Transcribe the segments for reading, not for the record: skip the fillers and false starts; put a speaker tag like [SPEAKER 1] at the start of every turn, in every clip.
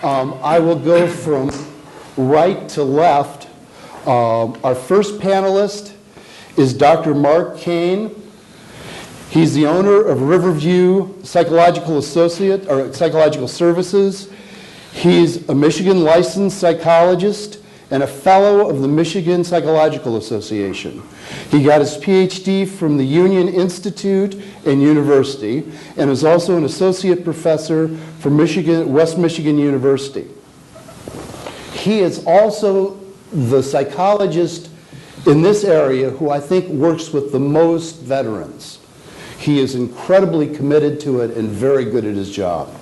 [SPEAKER 1] I will go from right to left. Our first panelist is Dr. Mark Kane. He's the owner of Riverview Psychological Services. He's a Michigan licensed psychologist and a fellow of the Michigan Psychological Association. He got his PhD from the Union Institute and University and is also an associate professor from West Michigan University. He is also the psychologist in this area who I think works with the most veterans. He is incredibly committed to it and very good at his job.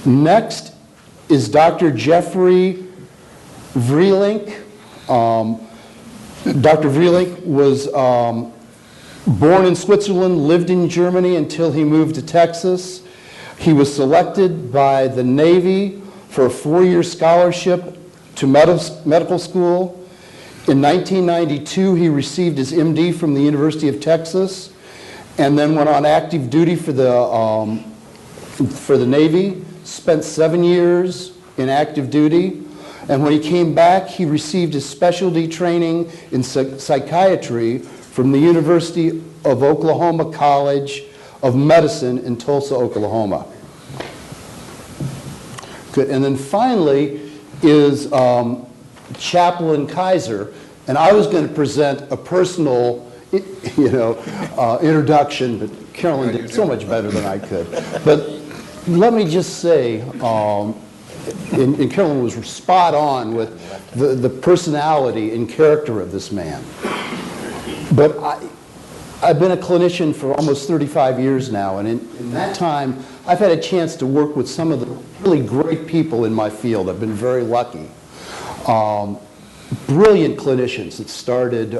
[SPEAKER 1] Next is Dr. Jeffrey Vrielink. Dr. Vrielink was born in Switzerland, lived in Germany until he moved to Texas. He was selected by the Navy for a 4-year scholarship to medical school. In 1992, he received his MD from the University of Texas and then went on active duty for the Navy, spent 7 years in active duty. And when he came back, he received his specialty training in psychiatry from the University of Oklahoma College of Medicine in Tulsa, Oklahoma. Good. And then finally is Chaplain Keizer. And I was going to present a personal introduction, but Carolyn did so much better than I could. But let me just say, and Carolyn was spot on with the personality and character of this man. But I've been a clinician for almost 35 years now, and in that time, I've had a chance to work with some of the really great people in my field. I've been very lucky. Brilliant clinicians that started,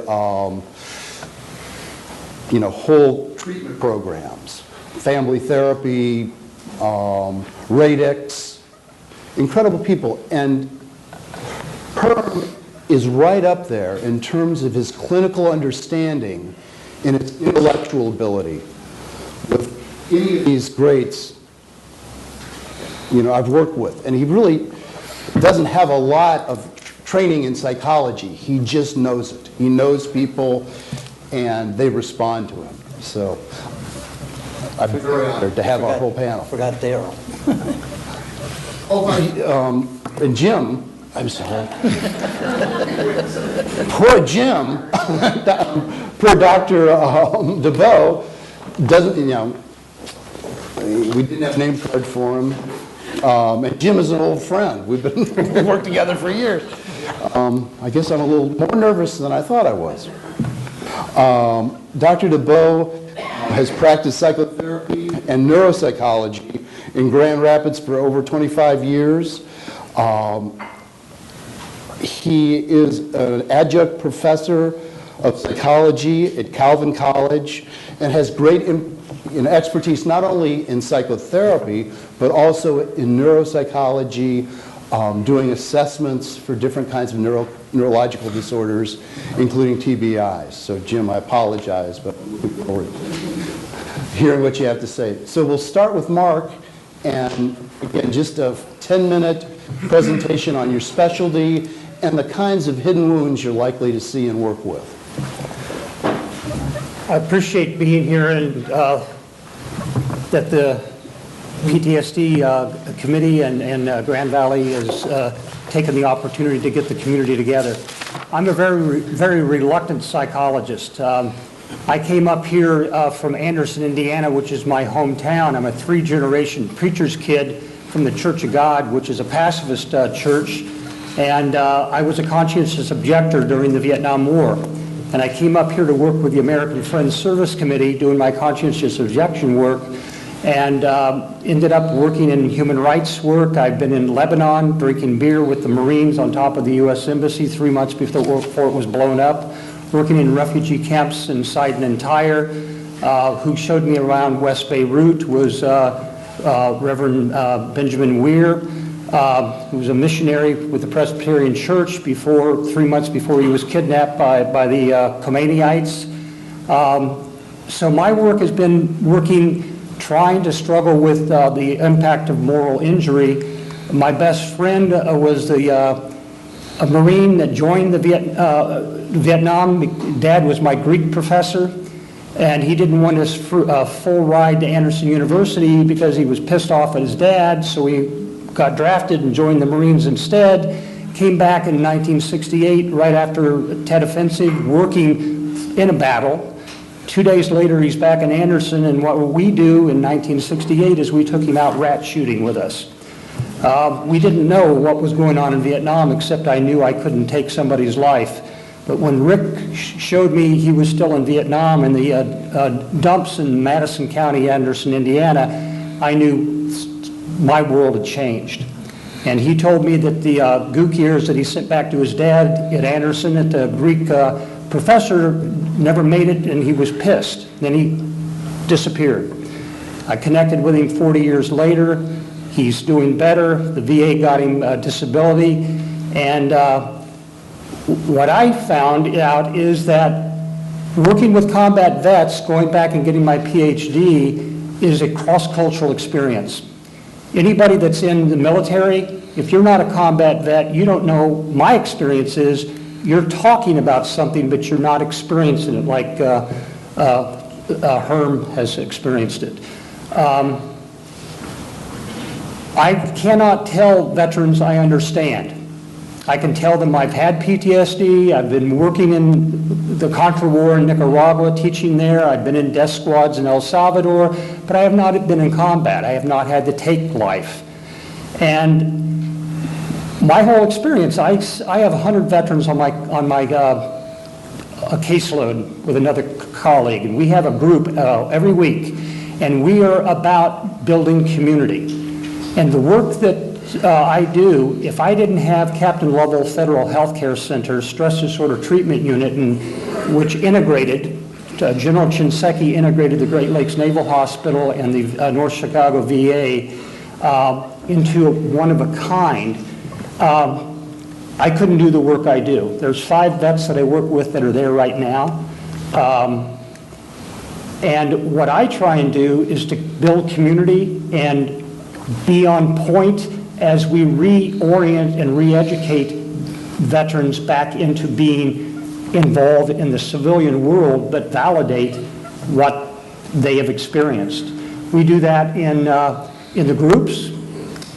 [SPEAKER 1] whole treatment programs, family therapy, radix, incredible people. And Herm is right up there in terms of his clinical understanding and his intellectual ability. With any of these greats, I've worked with. And he really doesn't have a lot of training in psychology. He just knows it. He knows people and they respond to him. So I'm very honored to have our whole panel.
[SPEAKER 2] Forgot Daryl.
[SPEAKER 1] And Jim, I'm sorry. Poor Jim, poor Dr. DeVoe, doesn't, we didn't have a name card for him. And Jim is an old friend. We've worked together for years. I guess I'm a little more nervous than I thought I was. Dr. DeVoe has practiced psychotherapy and neuropsychology in Grand Rapids for over 25 years. He is an adjunct professor of psychology at Calvin College and has great expertise not only in psychotherapy, but also in neuropsychology, doing assessments for different kinds of neurological disorders, including TBIs. So Jim, I apologize, but I'm looking forward to hearing what you have to say. So we'll start with Mark, and again, just a 10-minute presentation on your specialty and the kinds of hidden wounds you're likely to see and work with.
[SPEAKER 3] I appreciate being here and that the PTSD committee and Grand Valley has taken the opportunity to get the community together. I'm a very reluctant psychologist. I came up here from Anderson, Indiana, which is my hometown. I'm a 3-generation preacher's kid from the Church of God, which is a pacifist church. And I was a conscientious objector during the Vietnam War. And I came up here to work with the American Friends Service Committee doing my conscientious objection work, and ended up working in human rights work. I've been in Lebanon drinking beer with the Marines on top of the U.S. Embassy 3 months before it was blown up, working in refugee camps in Sidon and Tyre. Who showed me around West Beirut was Reverend Benjamin Weir, who was a missionary with the Presbyterian Church 3 months before he was kidnapped by the Khomeinyites. So my work has been trying to struggle with the impact of moral injury My best friend was a Marine that joined the Vietnam. Dad was my Greek professor, and he didn't want us full ride to Anderson University because he was pissed off at his dad, so he got drafted and joined the Marines instead. Came back in 1968, right after Tet Offensive, working in a battle. 2 days later, he's back in Anderson, and what we do in 1968 is we took him out rat shooting with us. We didn't know what was going on in Vietnam, except I knew I couldn't take somebody's life. But when Rick showed me he was still in Vietnam in the dumps in Madison County, Anderson, Indiana, I knew my world had changed. And he told me that the gook ears that he sent back to his dad at Anderson, that the Greek professor never made it, and he was pissed. Then he disappeared. I connected with him 40 years later. He's doing better. The VA got him disability. And what I found out is that working with combat vets, going back and getting my PhD, is a cross-cultural experience. Anybody that's in the military, if you're not a combat vet, you don't know. My experience is you're talking about something, but you're not experiencing it like Herm has experienced it. I cannot tell veterans I understand. I can tell them I've had PTSD, I've been working in the Contra War in Nicaragua, teaching there, I've been in death squads in El Salvador, but I have not been in combat. I have not had to take life. And my whole experience, I have 100 veterans on my a caseload with another colleague, and we have a group every week, and we are about building community. And the work that I do, if I didn't have Captain Lovell Federal Health Care Center Stress Disorder Treatment Unit, which integrated, General Shinseki integrated the Great Lakes Naval Hospital and the North Chicago VA into one of a kind, I couldn't do the work I do. There's 5 vets that I work with that are there right now. And what I try and do is to build community and be on point as we reorient and re-educate veterans back into being involved in the civilian world, but validate what they have experienced. We do that in the groups.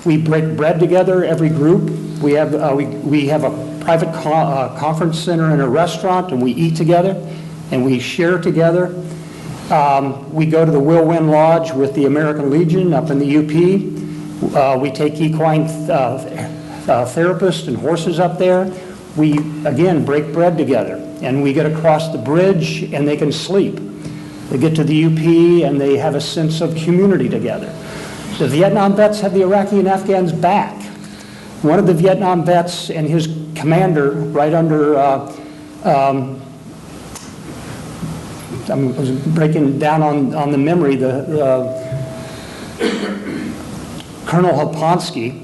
[SPEAKER 3] We break bread together, every group. We have a private conference center and a restaurant, and we eat together, and we share together. We go to the Will Win Lodge with the American Legion up in the UP. We take equine therapists and horses up there. We, again, break bread together, and we get across the bridge, and they can sleep. They get to the UP, and they have a sense of community together. The Vietnam vets have the Iraqi and Afghans back. One of the Vietnam vets and his commander, right under, I was breaking down on the memory, Colonel Hoponsky,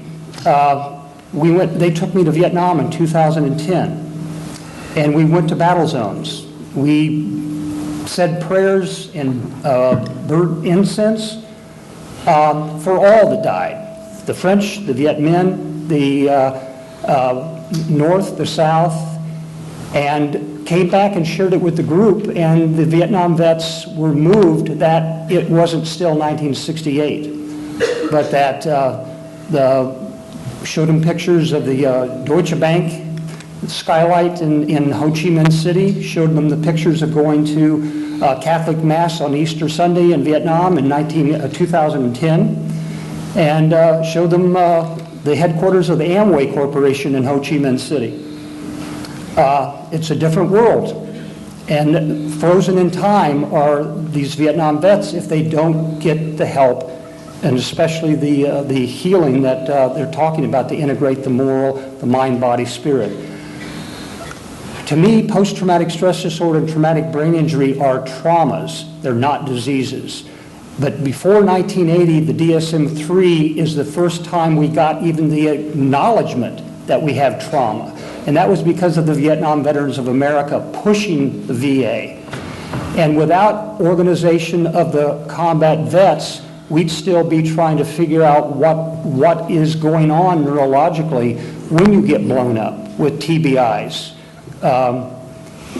[SPEAKER 3] they took me to Vietnam in 2010, and we went to battle zones. We said prayers and burnt incense for all that died. The French, the Viet Minh, the North, the South, and came back and shared it with the group, and the Vietnam vets were moved that it wasn't still 1968. But that showed them pictures of the Deutsche Bank skylight in Ho Chi Minh City, showed them the pictures of going to Catholic Mass on Easter Sunday in Vietnam in 2010, and showed them the headquarters of the Amway Corporation in Ho Chi Minh City. It's a different world. And frozen in time are these Vietnam vets if they don't get the help, and especially the healing that they're talking about to integrate the moral, the mind, body, spirit. To me, post-traumatic stress disorder and traumatic brain injury are traumas. They're not diseases. But before 1980, the DSM-3 is the first time we got even the acknowledgement that we have trauma. And that was because of the Vietnam Veterans of America pushing the VA. And without organization of the combat vets, we'd still be trying to figure out what is going on neurologically when you get blown up with TBIs,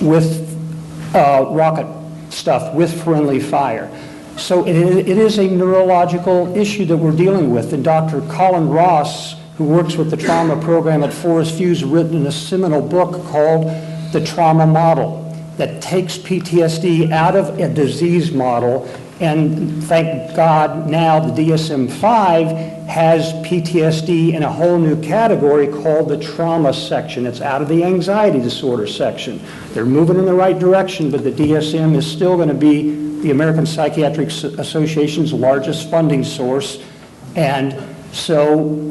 [SPEAKER 3] with rocket stuff, with friendly fire. So it is a neurological issue that we're dealing with. And Dr. Colin Ross, who works with the trauma program at Forest View, has written a seminal book called The Trauma Model that takes PTSD out of a disease model. And thank God now the DSM-5 has PTSD in a whole new category called the trauma section. It's out of the anxiety disorder section. They're moving in the right direction, but the DSM is still going to be the American Psychiatric Association's largest funding source. And so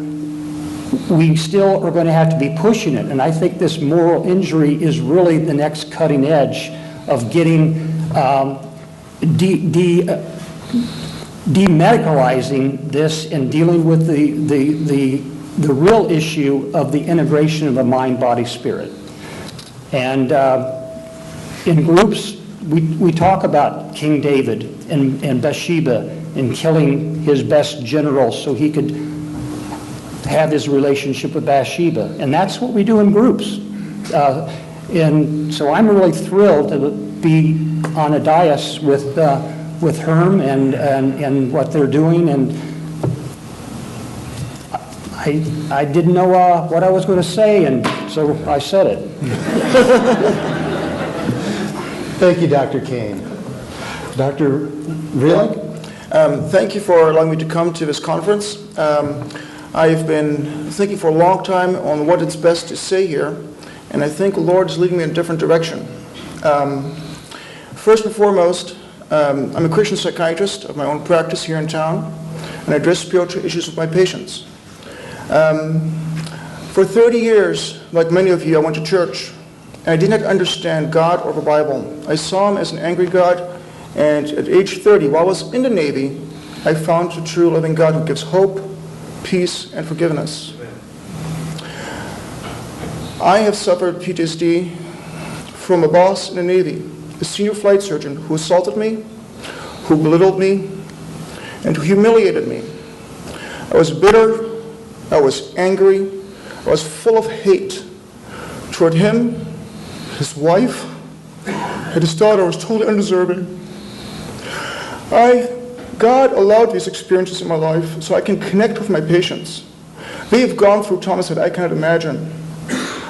[SPEAKER 3] we still are going to have to be pushing it. And I think this moral injury is really the next cutting edge of getting demedicalizing this and dealing with the real issue of the integration of the mind, body, spirit. And in groups, we talk about King David and Bathsheba and killing his best general so he could have his relationship with Bathsheba. And that's what we do in groups. And so I'm really thrilled to be on a dais with Herm and what they're doing. And I didn't know what I was going to say, and so I said it.
[SPEAKER 1] Thank you, Dr. Kane. Dr. Vrielink?
[SPEAKER 2] Thank you for allowing me to come to this conference. I've been thinking for a long time on what it's best to say here, and I think the Lord is leading me in a different direction. First and foremost, I'm a Christian psychiatrist of my own practice here in town, and I address spiritual issues with my patients. For 30 years, like many of you, I went to church, and I did not understand God or the Bible. I saw him as an angry God, and at age 30, while I was in the Navy, I found the true living God who gives hope, peace, and forgiveness. I have suffered PTSD from a boss in the Navy, a senior flight surgeon who assaulted me, who belittled me, and who humiliated me. I was bitter, I was angry, I was full of hate toward him, his wife, and his daughter. I was totally undeserving. God allowed these experiences in my life so I can connect with my patients. They have gone through traumas that I cannot imagine.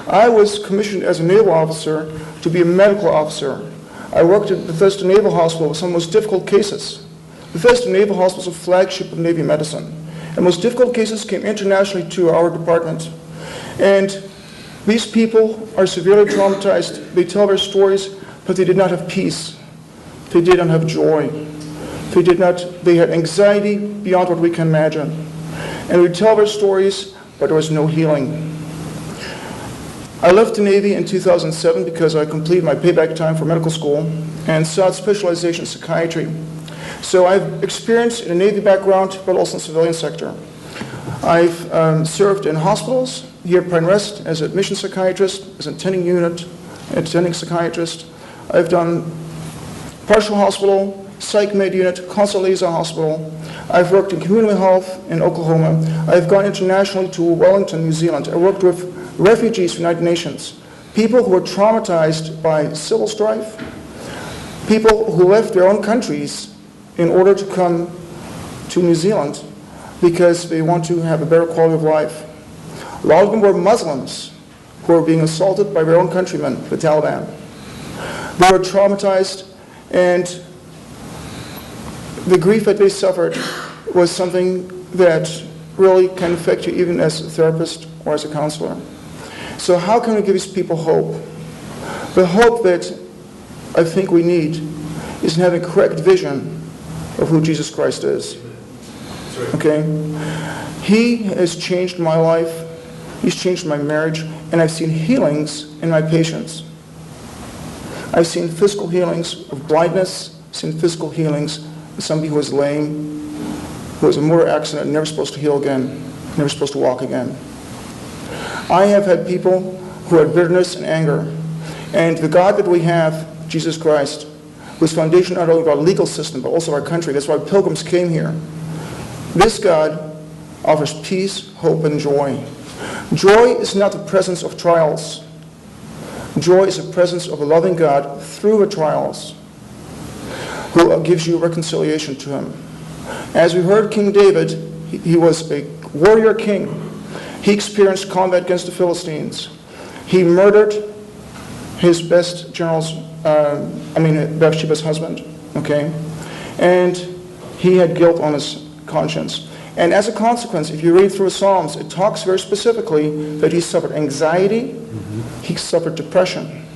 [SPEAKER 2] I was commissioned as a naval officer to be a medical officer. I worked at Bethesda Naval Hospital with some of the most difficult cases. Bethesda Naval Hospital was a flagship of Navy medicine. And most difficult cases came internationally to our department. And these people are severely traumatized. They tell their stories, but they did not have peace. They did not have joy. They had anxiety beyond what we can imagine. And we tell their stories, but there was no healing. I left the Navy in 2007 because I completed my payback time for medical school and sought specialization in psychiatry. So I've experienced in a Navy background, but also in the civilian sector. I've served in hospitals here at Pine Rest as an admission psychiatrist, as an attending psychiatrist. I've done partial hospital, psych med unit, consult liaison hospital. I've worked in community health in Oklahoma. I've gone internationally to Wellington, New Zealand. I worked with refugees from the United Nations, people who were traumatized by civil strife, people who left their own countries in order to come to New Zealand because they want to have a better quality of life. A lot of them were Muslims who were being assaulted by their own countrymen, the Taliban. They were traumatized, and the grief that they suffered was something that really can affect you even as a therapist or as a counselor. So how can we give these people hope? The hope that I think we need is in having a correct vision of who Jesus Christ is. Okay? He has changed my life. He's changed my marriage. And I've seen healings in my patients. I've seen physical healings of blindness, seen physical healings of somebody who was lame, who was in a motor accident, never supposed to heal again, never supposed to walk again. I have had people who had bitterness and anger. And the God that we have, Jesus Christ, whose foundation not only of our legal system, but also our country. That's why pilgrims came here. This God offers peace, hope, and joy. Joy is not the presence of trials. Joy is the presence of a loving God through the trials, who gives you reconciliation to him. As we heard King David, he was a warrior king. He experienced combat against the Philistines. He murdered his best general's, Bathsheba's husband, okay? And he had guilt on his conscience. And as a consequence, if you read through the Psalms, it talks very specifically that he suffered anxiety, he suffered depression.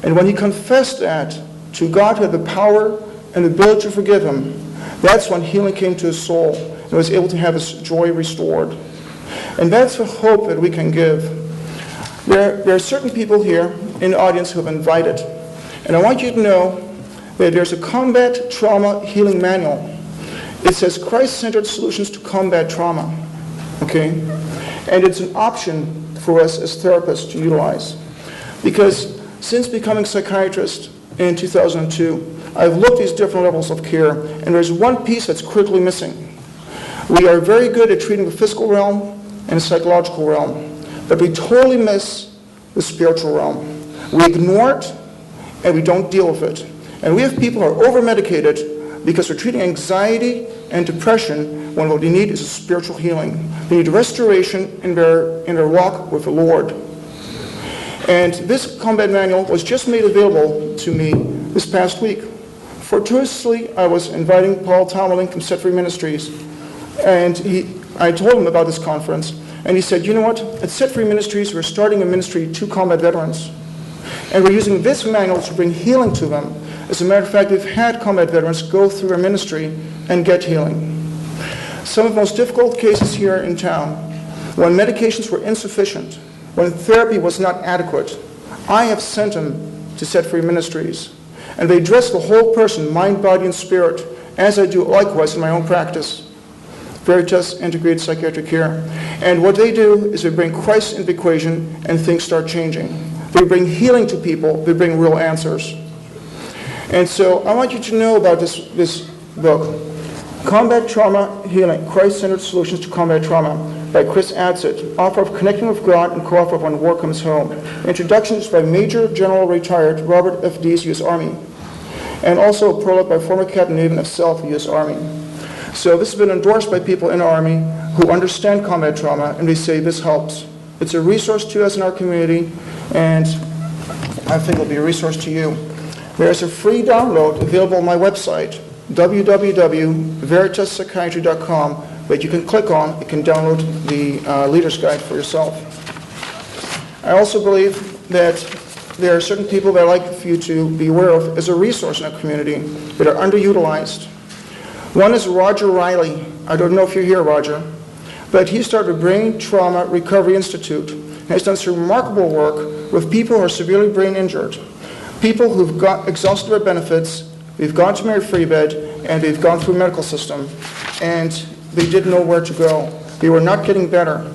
[SPEAKER 2] And when he confessed that to God who had the power and the ability to forgive him, that's when healing came to his soul and was able to have his joy restored. And that's the hope that we can give. There are certain people here in the audience who have invited. And I want you to know that there's a combat trauma healing manual. It says Christ-centered solutions to combat trauma. Okay? And it's an option for us as therapists to utilize. Because since becoming psychiatrist in 2002, I've looked at these different levels of care, and there's one piece that's critically missing. We are very good at treating the physical realm and the psychological realm, but we totally miss the spiritual realm. We ignore it, and we don't deal with it. And we have people who are over-medicated because they're treating anxiety and depression when what they need is a spiritual healing. They need restoration in their walk with the Lord. And this combat manual was just made available to me this past week. Fortuitously, I was inviting Paul Tomerling from Set Free Ministries, and I told him about this conference, and he said, you know what, at Set Free Ministries, we're starting a ministry to combat veterans, and we're using this manual to bring healing to them. As a matter of fact, we've had combat veterans go through our ministry and get healing. Some of the most difficult cases here in town, when medications were insufficient, when therapy was not adequate, I have sent them to Set Free Ministries. And they address the whole person, mind, body, and spirit, as I do likewise in my own practice. Veritas Integrated Psychiatric Care. And what they do is they bring Christ into the equation and things start changing. They bring healing to people. They bring real answers. And so I want you to know about this book, Combat Trauma Healing, Christ-Centered Solutions to Combat Trauma, by Chris Adsit, author of Connecting with God and co-author of When War Comes Home. Introductions by Major General Retired Robert F. Dees, U.S. Army, and also a prologue by former Captain Navin of Self, U.S. Army. So this has been endorsed by people in the Army who understand combat trauma, and they say this helps. It's a resource to us in our community, and I think it'll be a resource to you. There's a free download available on my website, www.veritaspsychiatry.com, that you can click on. You can download the Leader's Guide for yourself. I also believe that there are certain people that I'd like for you to be aware of as a resource in our community that are underutilized. One is Roger Riley. I don't know if you're here, Roger, but he started a Brain Trauma Recovery Institute and has done some remarkable work with people who are severely brain injured, people who've exhausted their benefits, they've gone to Mary Free Bed, and they've gone through a medical system, and they didn't know where to go. They were not getting better.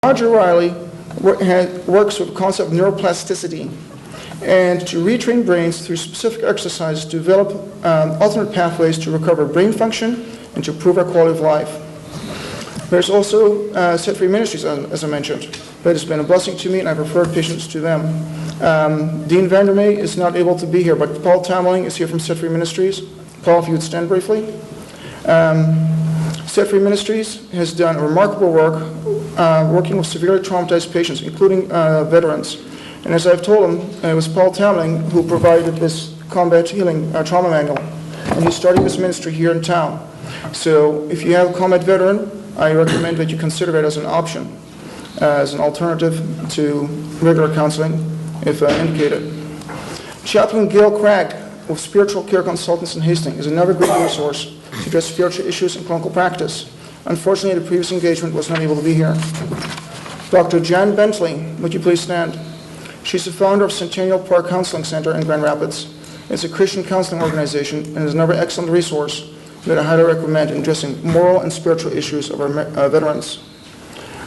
[SPEAKER 2] Roger Riley works with the concept of neuroplasticity and to retrain brains through specific exercises to develop alternate pathways to recover brain function and to improve our quality of life. There's also Set Free Ministries, as I mentioned. That has been a blessing to me, and I've referred patients to them. Dean Vandermeer is not able to be here, but Paul Tomerling is here from Set Free Ministries. Paul, if you would stand briefly. Set Free Ministries has done remarkable work working with severely traumatized patients, including veterans. And as I've told him, it was Paul Tomerling who provided this combat healing trauma manual. And he's starting this ministry here in town. So if you have a combat veteran, I recommend that you consider it as an option, as an alternative to regular counseling, if indicated. Chaplain Gail Craig with Spiritual Care Consultants in Hastings is another great resource to address spiritual issues in clinical practice. Unfortunately, the previous engagement was not able to be here. Dr. Jan Bentley, would you please stand? She's the founder of Centennial Park Counseling Center in Grand Rapids. It's a Christian counseling organization and is another excellent resource that I highly recommend in addressing moral and spiritual issues of our veterans.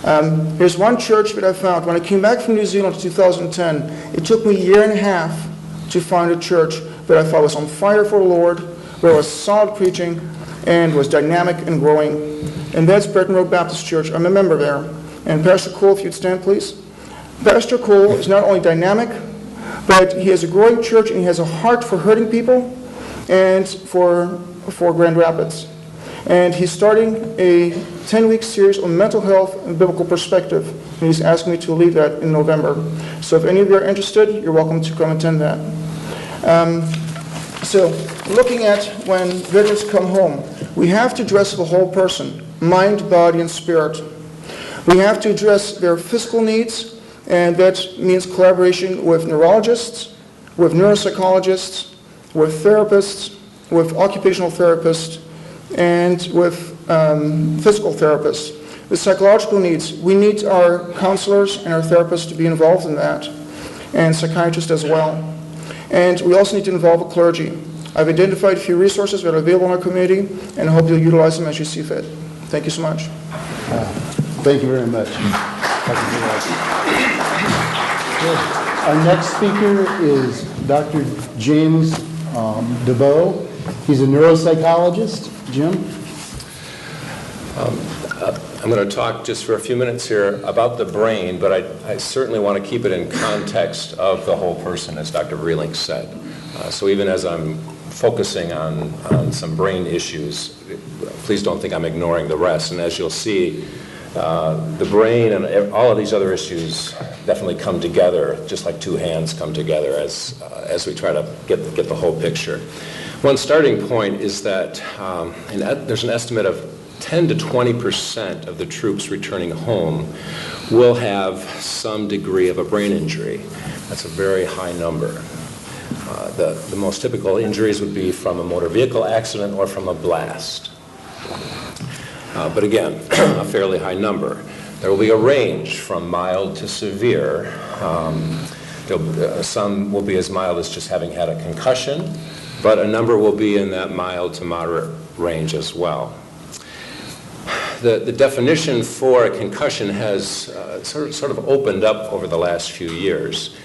[SPEAKER 2] There's one church that I found. When I came back from New Zealand in 2010, it took me a year and a half to find a church that I thought was on fire for the Lord, where was solid preaching, and was dynamic and growing. And that's Bretton Road Baptist Church. I'm a member there. And Pastor Cole, if you'd stand, please. Pastor Cole is not only dynamic, but he has a growing church, and he has a heart for hurting people and for Grand Rapids. And he's starting a 10-week series on mental health and biblical perspective. And he's asking me to lead that in November. So if any of you are interested, you're welcome to come attend that. So looking at when veterans come home, we have to address the whole person, mind, body, and spirit. We have to address their physical needs, and that means collaboration with neurologists, with neuropsychologists, with therapists, with occupational therapists, and with physical therapists. The psychological needs, we need our counselors and our therapists to be involved in that, and psychiatrists as well. And we also need to involve a clergy. I've identified a few resources that are available in our community, and I hope you'll utilize them as you see fit. Thank you so much.
[SPEAKER 1] Thank you very much. Our next speaker is Dr. James DeVoe. He's a neuropsychologist. Jim?
[SPEAKER 4] I'm going to talk just for a few minutes here about the brain, but I certainly want to keep it in context of the whole person, as Dr. Vrielink said. So even as I'm focusing on some brain issues, please don't think I'm ignoring the rest. And as you'll see, the brain and all of these other issues definitely come together, just like two hands come together as we try to get the whole picture. One starting point is that there's an estimate of 10 to 20% of the troops returning home will have some degree of a brain injury. That's a very high number. The most typical injuries would be from a motor vehicle accident or from a blast. But again, a fairly high number. There will be a range from mild to severe. Some will be as mild as just having had a concussion, but a number will be in that mild to moderate range as well. The definition for a concussion has sort of opened up over the last few years.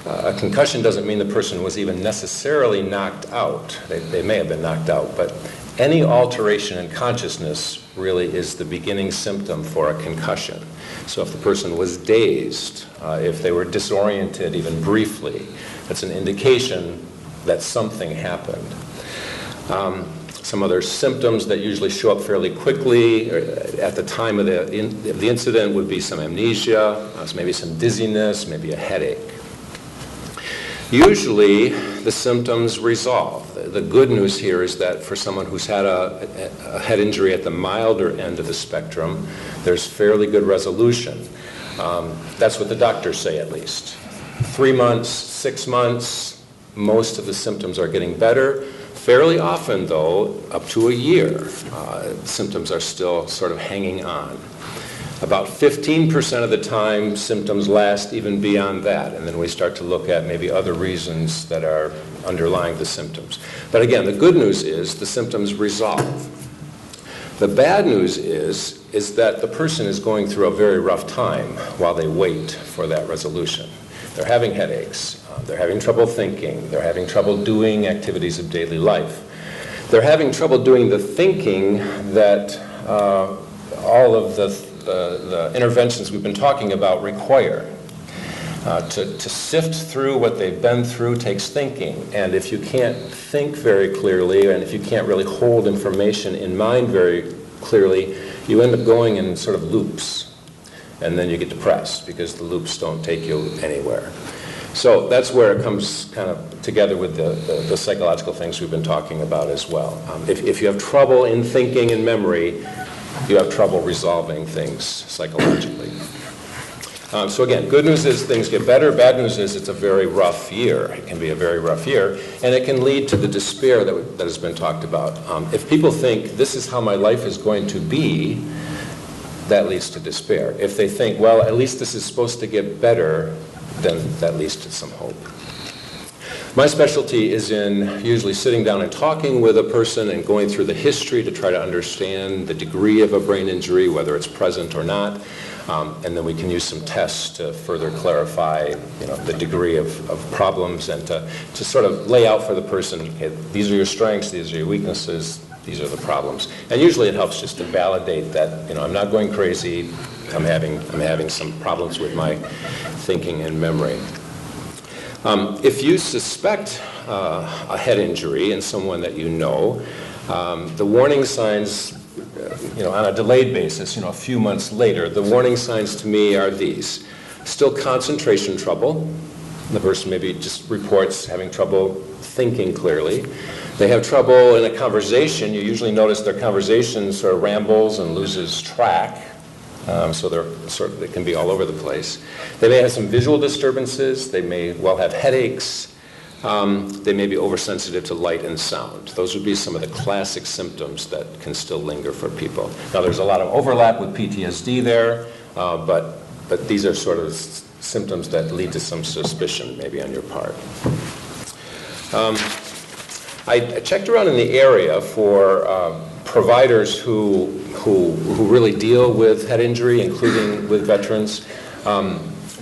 [SPEAKER 4] A concussion doesn't mean the person was even necessarily knocked out. They may have been knocked out, but any alteration in consciousness really is the beginning symptom for a concussion. So if the person was dazed, if they were disoriented even briefly, that's an indication that something happened. Some other symptoms that usually show up fairly quickly at the time of the incident would be some amnesia, maybe some dizziness, maybe a headache. Usually, the symptoms resolve. The good news here is that for someone who's had a head injury at the milder end of the spectrum, there's fairly good resolution. That's what the doctors say, at least. 3 months, 6 months, most of the symptoms are getting better. Fairly often, though, up to a year, symptoms are still sort of hanging on. About 15% of the time, symptoms last even beyond that, and then we start to look at maybe other reasons that are underlying the symptoms. But again, the good news is the symptoms resolve. The bad news is that the person is going through a very rough time while they wait for that resolution. They're having headaches, they're having trouble thinking, they're having trouble doing activities of daily life. They're having trouble doing the thinking that all of the interventions we've been talking about require. To sift through what they've been through takes thinking, and if you can't think very clearly, and if you can't really hold information in mind very clearly, you end up going in sort of loops, and then you get depressed because the loops don't take you anywhere. So that's where it comes kind of together with the psychological things we've been talking about as well. If you have trouble in thinking and memory, you have trouble resolving things psychologically. So again, good news is things get better. Bad news is it's a very rough year. It can be a very rough year, and it can lead to the despair that has been talked about. If people think this is how my life is going to be, that leads to despair. If they think, well, at least this is supposed to get better, then that leads to some hope. My specialty is in usually sitting down and talking with a person and going through the history to try to understand the degree of a brain injury, whether it's present or not. And then we can use some tests to further clarify, the degree of problems and to sort of lay out for the person, okay, these are your strengths, these are your weaknesses, these are the problems. And usually it helps just to validate that, I'm not going crazy, I'm having some problems with my thinking and memory. If you suspect a head injury in someone that you know, the warning signs, on a delayed basis, a few months later, the warning signs to me are these. Still concentration trouble. The person maybe just reports having trouble thinking clearly. They have trouble in a conversation. You usually notice their conversation sort of rambles and loses track. So they can be all over the place. They may have some visual disturbances. They may well have headaches. They may be oversensitive to light and sound. Those would be some of the classic symptoms that can still linger for people. Now, there's a lot of overlap with PTSD there, but these are sort of symptoms that lead to some suspicion maybe on your part. I checked around in the area for providers who really deal with head injury, including with veterans.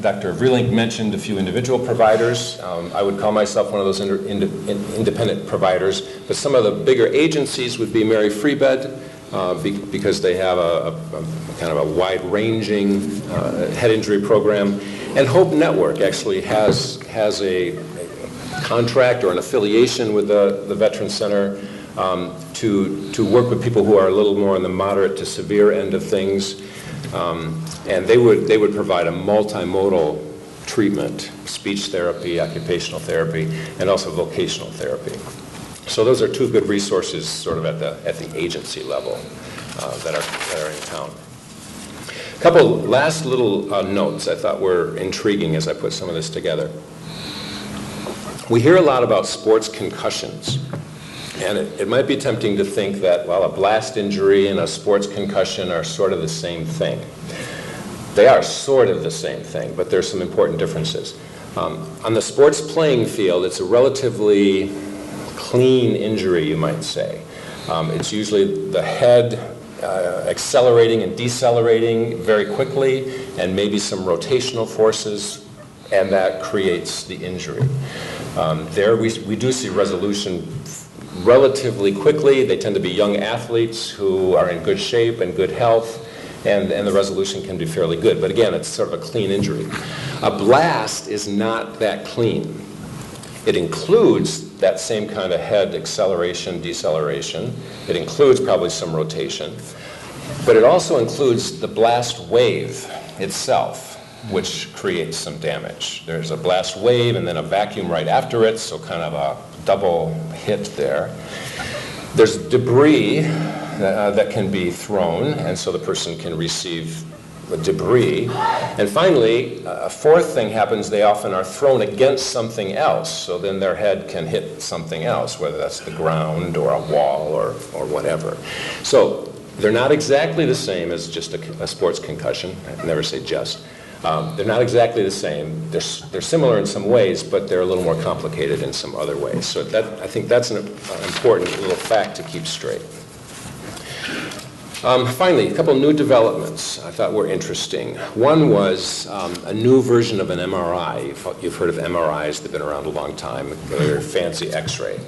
[SPEAKER 4] Dr. Vrielink mentioned a few individual providers. I would call myself one of those independent providers, but some of the bigger agencies would be Mary Free Bed, because they have a kind of a wide-ranging head injury program. And Hope Network actually has a contract or an affiliation with the Veterans Center to work with people who are a little more on the moderate to severe end of things. And they would provide a multimodal treatment, speech therapy, occupational therapy, and also vocational therapy. So those are two good resources sort of at the agency level that are in town. A couple last little notes I thought were intriguing as I put some of this together. We hear a lot about sports concussions. And it might be tempting to think that, well, a blast injury and a sports concussion are sort of the same thing. They are sort of the same thing, but there's some important differences. On the sports playing field, it's a relatively clean injury, you might say. It's usually the head accelerating and decelerating very quickly, and maybe some rotational forces, and that creates the injury. There we do see resolution relatively quickly. They tend to be young athletes who are in good shape and good health, and the resolution can be fairly good. But again, it's sort of a clean injury. A blast is not that clean. It includes that same kind of head acceleration, deceleration. It includes probably some rotation. But it also includes the blast wave itself, which creates some damage. There's a blast wave and then a vacuum right after it, so kind of a double hit there. There's debris that can be thrown, and so the person can receive debris. And finally, a fourth thing happens. They often are thrown against something else, so then their head can hit something else, whether that's the ground or a wall or whatever. So they're not exactly the same as just a sports concussion. I never say just. They're not exactly the same. They're similar in some ways, but they're a little more complicated in some other ways. So I think that's an important little fact to keep straight. Finally, a couple new developments I thought were interesting. One was a new version of an MRI. You've heard of MRIs. They've been around a long time. They're fancy X-ray.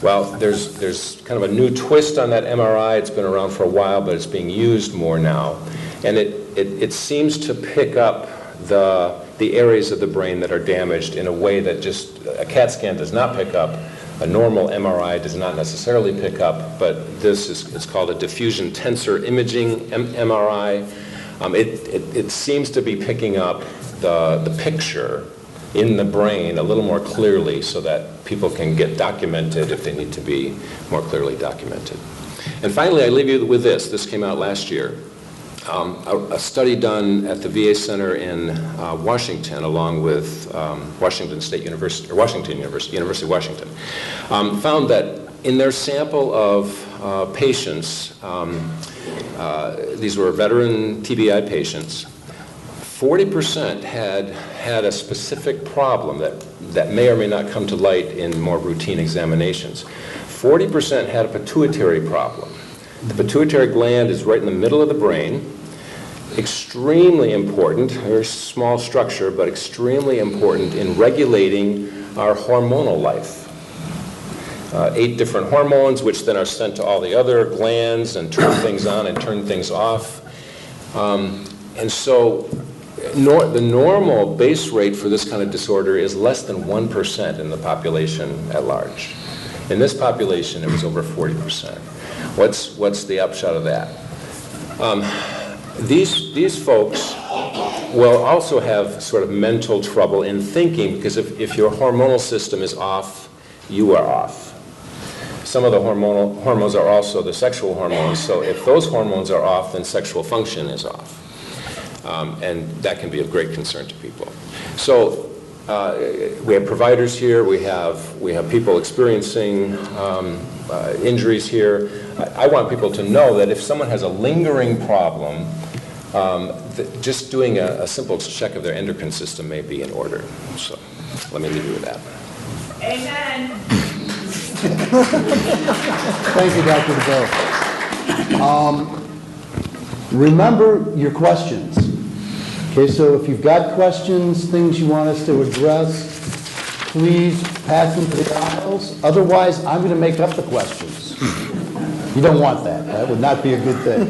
[SPEAKER 4] Well, there's kind of a new twist on that MRI. It's been around for a while, but it's being used more now. And it seems to pick up the areas of the brain that are damaged in a way that just a CAT scan does not pick up. A normal MRI does not necessarily pick up, but it's called a diffusion tensor imaging MRI. It seems to be picking up the picture in the brain a little more clearly so that people can get documented if they need to be more clearly documented. And finally, I leave you with this. This came out last year. A study done at the VA Center in Washington, along with Washington State University, or University of Washington, found that in their sample of patients, these were veteran TBI patients, 40% had a specific problem that may or may not come to light in more routine examinations. 40% had a pituitary problem. The pituitary gland is right in the middle of the brain. Extremely important, very small structure, but extremely important in regulating our hormonal life. 8 different hormones, which then are sent to all the other glands and turn things on and turn things off. And so the normal base rate for this kind of disorder is less than 1% in the population at large. In this population, it was over 40%. What's the upshot of that? These folks will also have sort of mental trouble in thinking, because if your hormonal system is off, you are off. Some of the hormones are also the sexual hormones, so if those hormones are off, then sexual function is off. And that can be of great concern to people. So we have providers here, we have people experiencing injuries here. I want people to know that if someone has a lingering problem, just doing a simple check of their endocrine system may be in order. So let me leave you with that.
[SPEAKER 5] Amen.
[SPEAKER 1] Thank you, Dr. DeVoe. Remember your questions. Okay, so if you've got questions, things you want us to address, please pass them to the aisles. Otherwise, I'm going to make up the questions. You don't want that. That would not be a good thing.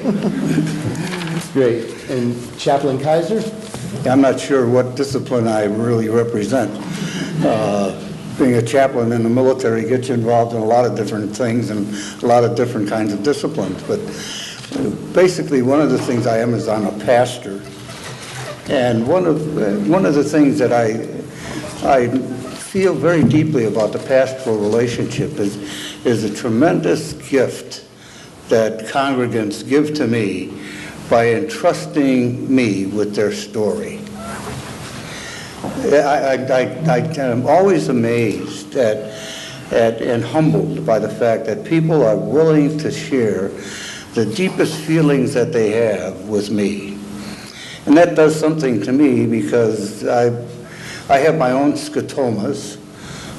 [SPEAKER 1] Great. And Chaplain Keizer?
[SPEAKER 6] I'm not sure what discipline I really represent. Being a chaplain in the military gets you involved in a lot of different things and a lot of different kinds of disciplines. But basically, one of the things I am is I'm a pastor. And one of the things that I feel very deeply about the pastoral relationship is a tremendous gift that congregants give to me by entrusting me with their story. I'm always amazed and humbled by the fact that people are willing to share the deepest feelings that they have with me. And that does something to me because I have my own scotomas,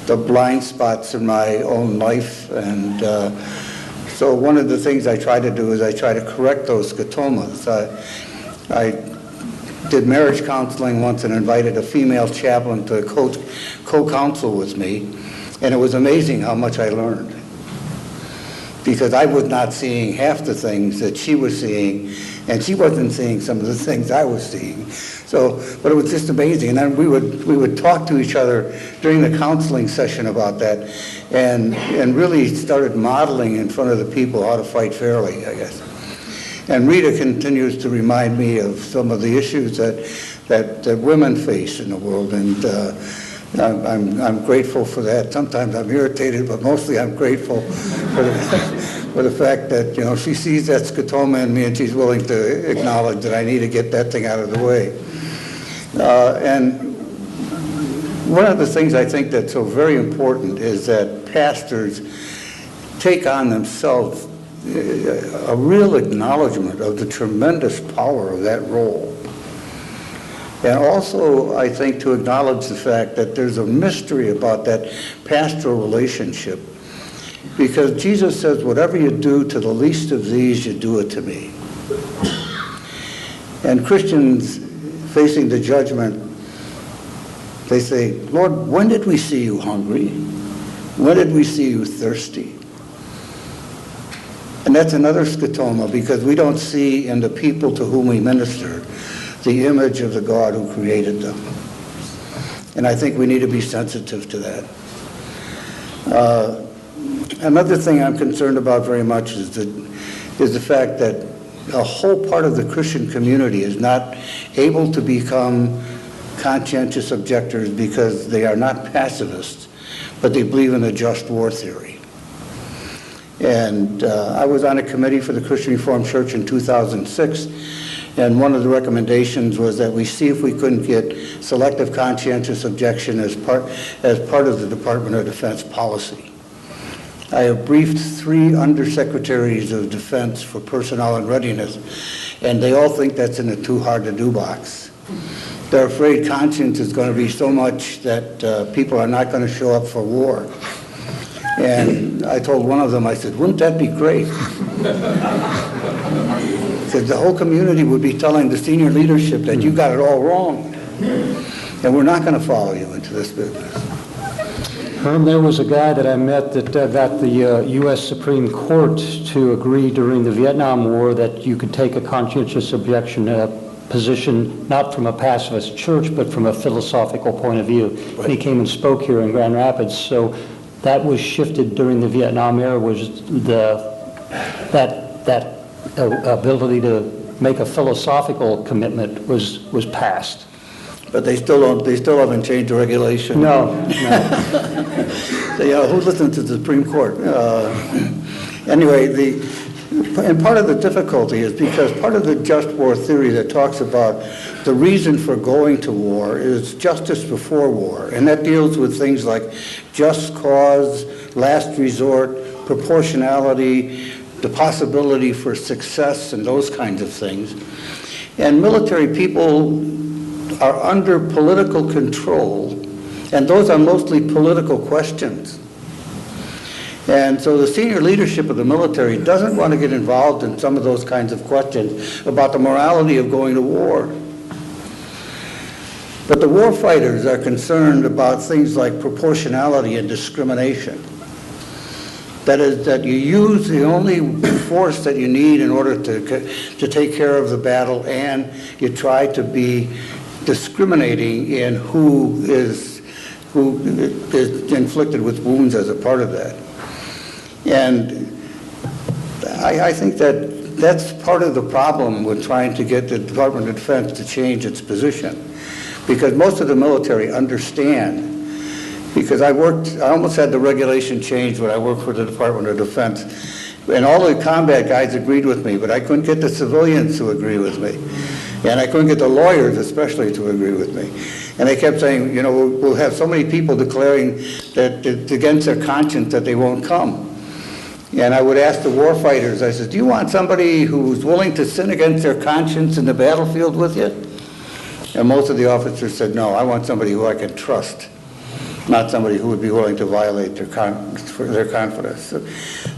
[SPEAKER 6] the blind spots in my own life, and so one of the things I try to do is I try to correct those scotomas. I did marriage counseling once and invited a female chaplain to co-counsel with me, and it was amazing how much I learned. Because I was not seeing half the things that she was seeing, and she wasn't seeing some of the things I was seeing. So, but it was just amazing. And then we would talk to each other during the counseling session about that, and really started modeling in front of the people how to fight fairly, I guess. And Rita continues to remind me of some of the issues that women face in the world, and I'm grateful for that. Sometimes I'm irritated, but mostly I'm grateful for the fact that, you know, she sees that scotoma in me and she's willing to acknowledge that I need to get that thing out of the way. And one of the things I think that's so very important is that pastors take on themselves a real acknowledgement of the tremendous power of that role. And also, I think, to acknowledge the fact that there's a mystery about that pastoral relationship, because Jesus says, whatever you do to the least of these, you do it to me. And Christians facing the judgment, they say, Lord, when did we see you hungry? When did we see you thirsty? And that's another scotoma, because we don't see in the people to whom we minister the image of the God who created them. And I think we need to be sensitive to that. Another thing I'm concerned about very much is the fact that a whole part of the Christian community is not able to become conscientious objectors because they are not pacifists, but they believe in a just war theory. And I was on a committee for the Christian Reformed Church in 2006, and one of the recommendations was that we see if we couldn't get selective conscientious objection as part of the Department of Defense policy. I have briefed 3 undersecretaries of defense for personnel and readiness, and they all think that's in the too hard to do box. They're afraid conscience is going to be so much that people are not going to show up for war. And I told one of them, I said, wouldn't that be great? Because the whole community would be telling the senior leadership that you got it all wrong. And we're not going to follow you into this business.
[SPEAKER 3] Herm, there was a guy that I met that got the U.S. Supreme Court to agree during the Vietnam War that you could take a conscientious objection position, not from a pacifist church, but from a philosophical point of view. Right. And he came and spoke here in Grand Rapids. So that was shifted during the Vietnam era, was that ability to make a philosophical commitment was passed.
[SPEAKER 6] But they still haven't changed the regulation.
[SPEAKER 3] No.
[SPEAKER 6] So, who listens to the Supreme Court? Anyway, and part of the difficulty is because part of the just war theory that talks about the reason for going to war is justice before war, and that deals with things like just cause, last resort, proportionality, the possibility for success, and those kinds of things. And military people are under political control, and those are mostly political questions. And so the senior leadership of the military doesn't want to get involved in some of those kinds of questions about the morality of going to war. But the war fighters are concerned about things like proportionality and discrimination. That is, that you use the only force that you need in order to take care of the battle, and you try to be discriminating in who is inflicted with wounds as a part of that. And I think that that's part of the problem with trying to get the Department of Defense to change its position, because most of the military understand. Because I almost had the regulation changed when I worked for the Department of Defense, and all the combat guys agreed with me, but I couldn't get the civilians to agree with me. And I couldn't get the lawyers especially to agree with me. And they kept saying, we'll have so many people declaring that it's against their conscience that they won't come. And I would ask the war fighters, I said, do you want somebody who's willing to sin against their conscience in the battlefield with you? And most of the officers said, no, I want somebody who I can trust, not somebody who would be willing to violate their confidence. So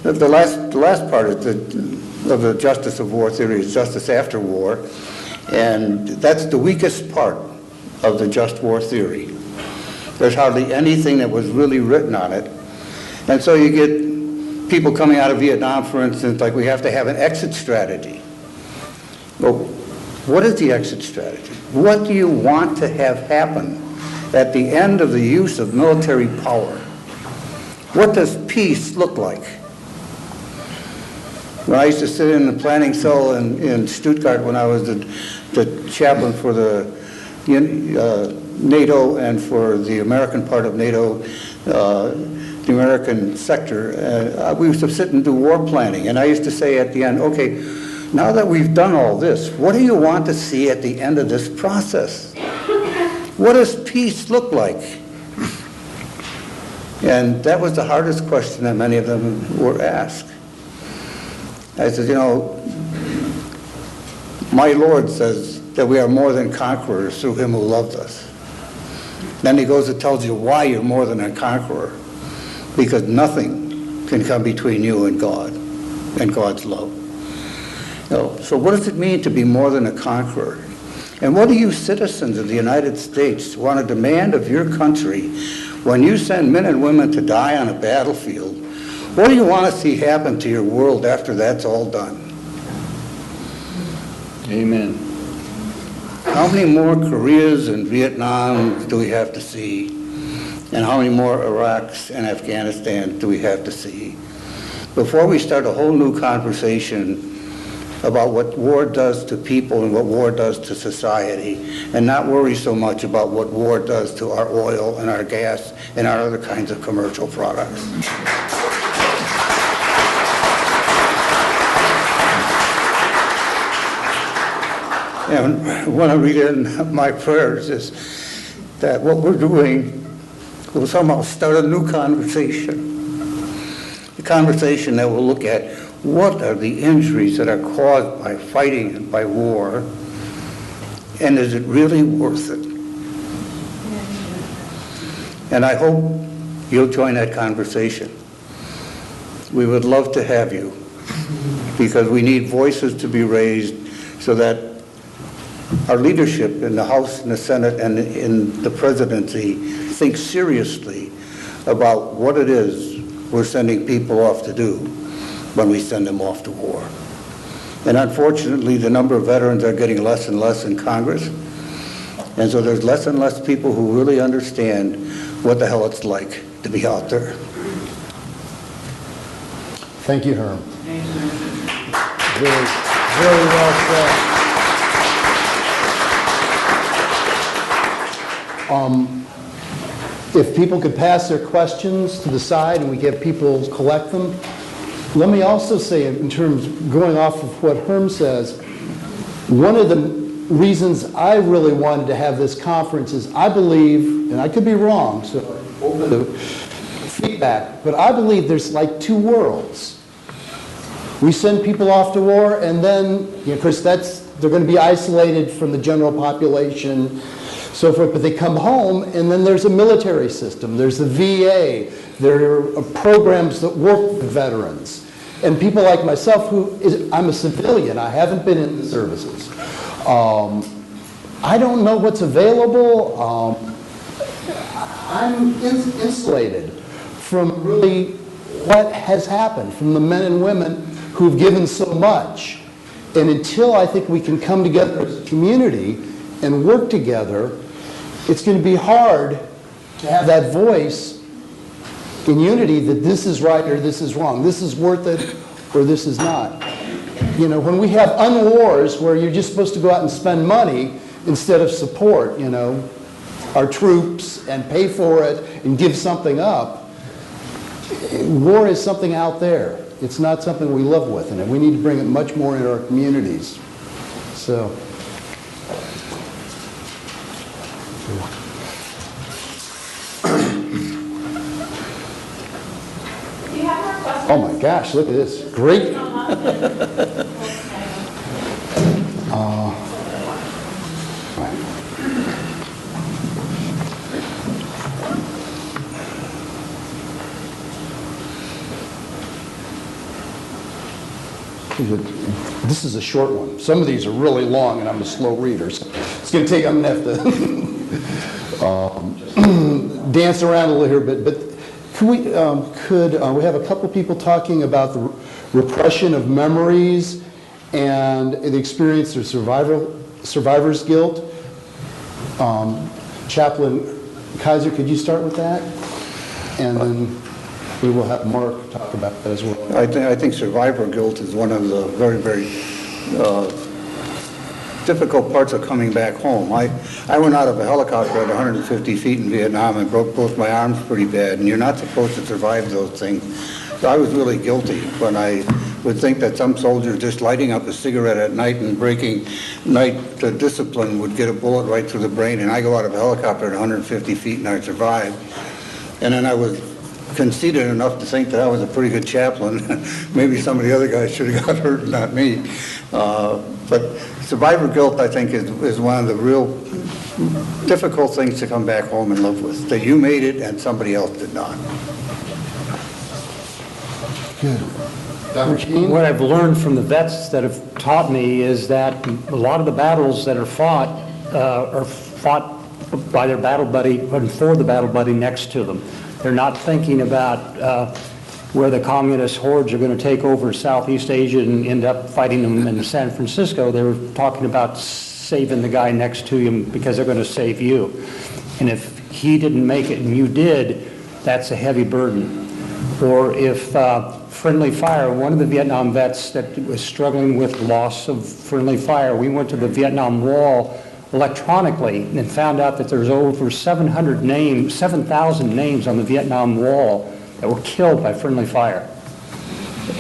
[SPEAKER 6] the last part of the justice of war theory is justice after war. And that's the weakest part of the just war theory. There's hardly anything that was really written on it. And so you get people coming out of Vietnam, for instance, like we have to have an exit strategy. Well, what is the exit strategy? What do you want to have happen at the end of the use of military power? What does peace look like? When I used to sit in the planning cell in Stuttgart when I was the chaplain for the NATO and for the American part of NATO, the American sector, we used to sit and do war planning. And I used to say at the end, okay, now that we've done all this, what do you want to see at the end of this process? What does peace look like? And that was the hardest question that many of them were asked. I said, my Lord says that we are more than conquerors through him who loved us. Then he goes and tells you why you're more than a conqueror. Because nothing can come between you and God and God's love. So what does it mean to be more than a conqueror? And what do you citizens of the United States want to demand of your country when you send men and women to die on a battlefield? What do you want to see happen to your world after that's all done?
[SPEAKER 3] Amen.
[SPEAKER 6] How many more Koreas and Vietnams do we have to see? And how many more Iraqs and Afghanistan do we have to see before we start a whole new conversation about what war does to people and what war does to society, and not worry so much about what war does to our oil and our gas and our other kinds of commercial products? And what I read in my prayers is that what we're doing will somehow start a new conversation. A conversation that will look at what are the injuries that are caused by fighting and by war, And is it really worth it? And I hope you'll join that conversation. We would love to have you, because we need voices to be raised so that our leadership in the House and the Senate and in the presidency thinks seriously about what it is we're sending people off to do when we send them off to war. And unfortunately, the number of veterans are getting less and less in Congress. And so there's less and less people who really understand what the hell it's like to be out there.
[SPEAKER 1] Thank you, Herm. Very, very well said. If people could pass their questions to the side and we get people to collect them. Let me also say, in terms, going off of what Herm says, one of the reasons I really wanted to have this conference is I believe, and I could be wrong, so open to feedback, but I believe there's like two worlds. We send people off to war, and then, of course, they're going to be isolated from the general population, so forth, but they come home, and then there's a military system, there's the VA, there are programs that work with veterans. And people like myself, I'm a civilian, I haven't been in the services. I don't know what's available. I'm insulated from really what has happened, from the men and women who've given so much. And until I think we can come together as a community and work together, it's going to be hard to have that voice in unity that this is right or this is wrong, this is worth it or this is not. You know, when we have unwars where you're just supposed to go out and spend money instead of support, you know, our troops and pay for it and give something up, war is something out there. It's not something we live with, and we need to bring it much more into our communities. So. Oh my gosh, look at this. Great. This is a short one. Some of these are really long, and I'm a slow reader, so it's going to take, I'm going to have to dance around a little bit, but we have a couple people talking about the repression of memories and the experience of survivor's guilt. Chaplain Keizer, could you start with that? And then we will have Mark talk about that as well.
[SPEAKER 6] I think survivor guilt is one of the very, very difficult parts of coming back home. I went out of a helicopter at 150 feet in Vietnam and broke both my arms pretty bad, and you're not supposed to survive those things. So I was really guilty when I would think that some soldier just lighting up a cigarette at night and breaking night discipline would get a bullet right through the brain, and I go out of a helicopter at 150 feet and I survived. And then I was conceited enough to think that I was a pretty good chaplain. Maybe some of the other guys should have got hurt, not me. But survivor guilt, I think, is one of the real difficult things to come back home and live with, that you made it and somebody else did not.
[SPEAKER 1] Good. Dr. Kane?
[SPEAKER 3] What I've learned from the vets that have taught me is that a lot of the battles that are fought by their battle buddy and for the battle buddy next to them. They're not thinking about where the communist hordes are going to take over Southeast Asia and end up fighting them in San Francisco. They were talking about saving the guy next to him because they're going to save you. And if he didn't make it and you did, that's a heavy burden. Or if friendly fire, one of the Vietnam vets that was struggling with loss of friendly fire, we went to the Vietnam Wall electronically and found out that there's over 7,000 names on the Vietnam Wall that were killed by friendly fire.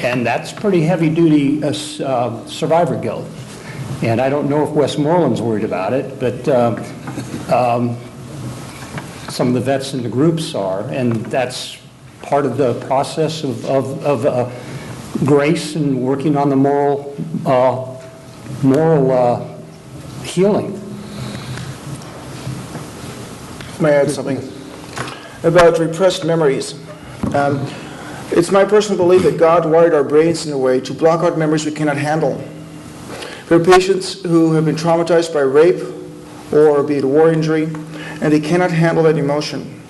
[SPEAKER 3] And that's pretty heavy-duty survivor guilt. And I don't know if Westmoreland's worried about it, but some of the vets in the groups are, and that's part of the process of grace and working on the moral healing.
[SPEAKER 2] May I add something? About repressed memories. It's my personal belief that God wired our brains in a way to block out memories we cannot handle. There are patients who have been traumatized by rape or be it a war injury, and they cannot handle that emotion.